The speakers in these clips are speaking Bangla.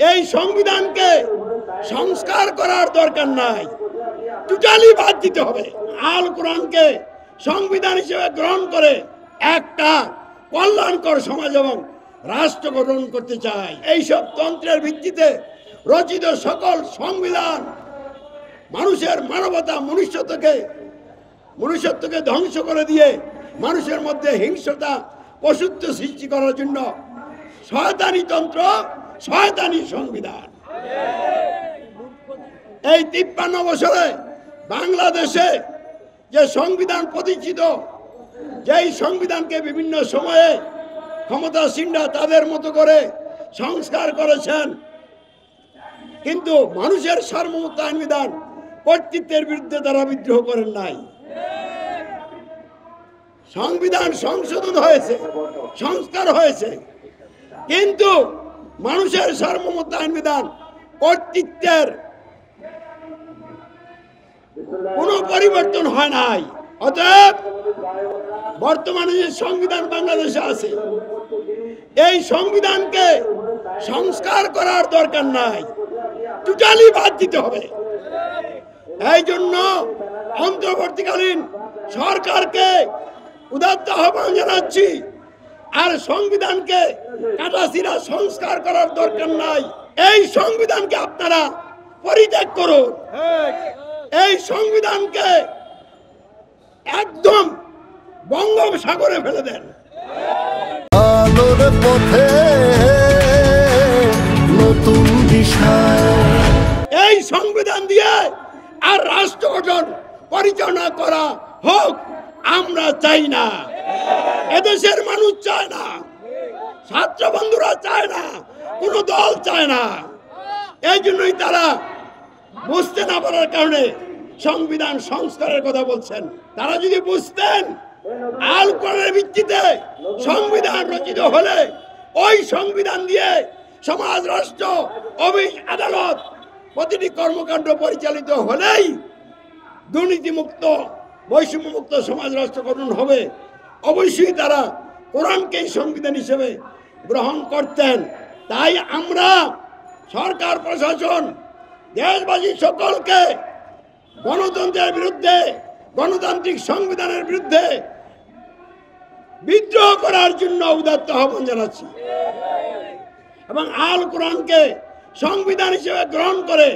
এই সংবিধানকে সংস্কার করার দরকার নাই, টোটালি বাদ দিতে হবে। আল কোরআনকে সংবিধান হিসেবে গ্রহণ করে একটা কল্যাণকর সমাজ এবং রাষ্ট্র গঠন করতে চাই। এইসব তন্ত্রের ভিত্তিতে রচিত সকল সংবিধান মানুষের মানবতা মনুষ্যত্বকে ধ্বংস করে দিয়ে মানুষের মধ্যে হিংস্রতা পশুত্ব সৃষ্টি করার জন্য শয়তানি তন্ত্র, শয়তানি সংবিধান। এই 53 বছরে বাংলাদেশে যে সংবিধান প্রতিষ্ঠিত, যেই সংবিধানকে বিভিন্ন সময়ে ক্ষমতাসীনরা তাদের মতো করে সংস্কার করেছেন, কিন্তু মানুষের সার্বভৌমত্ব আইন বিধান কর্তৃত্বের বিরুদ্ধে তারা বিদ্রোহ করেন নাই। সংবিধান সংশোধন হয়েছে, সংস্কার হয়েছে, কিন্তু মানুষের সার্বভৌমত্ব আইন বিধান কর্তৃত্বের কোনো পরিবর্তন হয় নাই। অতএব বর্তমানে যে সংবিধান বাংলাদেশে আছে, এই সংবিধানকে সংস্কার করার দরকার নাই, টোটালি বাদ দিতে হবে। এই জন্য অন্তর্বর্তীকালীন সরকারকে উদাত্ত আহ্বান জানাচ্ছি, আর সংবিধানকে কাটাছিড়া সংস্কার করার দরকার নাই। এই সংবিধানকে আপনারা পরিত্যাগ করুন, এই সংবিধানকে একদম বঙ্গোপসাগরে ফেলে দেন। আলোর পথে নতুন দিশা, এই সংবিধান দিয়ে আর রাষ্ট্র গঠন পরিচালনা করা হোক আমরা চাই না, এদেশের মানুষ চায় না, ছাত্র বন্ধুরা চায় না, কোনো দল চায় না। এই জন্যই তারা বুঝতে না পারার কারণে সংবিধান সংস্কারের কথা বলছেন। তারা যদি বুঝতেন আল কোরআনের ভিত্তিতে সংবিধান রচিত হলে ওই সংবিধান দিয়ে সমাজ, রাষ্ট্র, অফিস, আদালত প্রতিটি কর্মকাণ্ড পরিচালিত হলেই দুর্নীতিমুক্ত, বৈষম্যমুক্ত সমাজ রাষ্ট্র গঠন হবে, অবশ্যই তারা কোরআনকেই সংবিধান হিসেবে গ্রহণ করতেন। তাই আমরা সরকার, প্রশাসন, দেশবাসী সকলকে গণতন্ত্রের বিরুদ্ধে, গণতান্ত্রিক সংবিধানের বিরুদ্ধে বিদ্রোহ করার জন্য উদাত্ত আহ্বান জানাচ্ছি এবং আল কোরআনকে সংবিধান হিসেবে গ্রহণ করে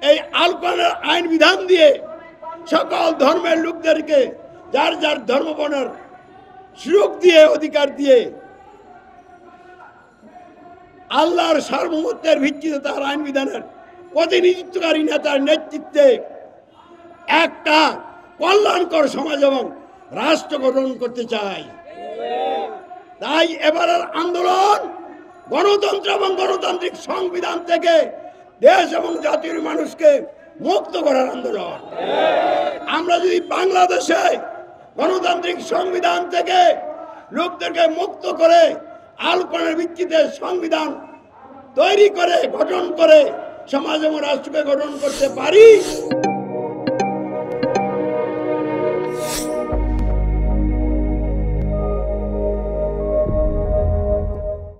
এই আল কোরআনের আইন বিধান দিয়ে সকল ধর্মের লোকদেরকে যার যার ধর্মবর্ণের সুযোগ দিয়ে, অধিকার দিয়ে আল্লাহর সার্বভৌমত্বের ভিত্তিতে তার আইন বিধানের প্রতিনিধিত্বকারী নেতার নেতৃত্বে একটা কল্যাণকর সমাজ এবং রাষ্ট্র গঠন করতে চাই। তাই এবারের আন্দোলন গণতন্ত্র এবং গণতান্ত্রিক সংবিধান থেকে দেশ এবং জাতির মানুষকে মুক্ত করার আন্দোলন। আমরা যদি বাংলাদেশে গণতান্ত্রিক সংবিধান থেকে লোকদেরকে মুক্ত করে আল কোরআনের ভিত্তিতে সংবিধান তৈরি করে, গঠন করে সমাজ এবং রাষ্ট্রকে গঠন করতে পারি,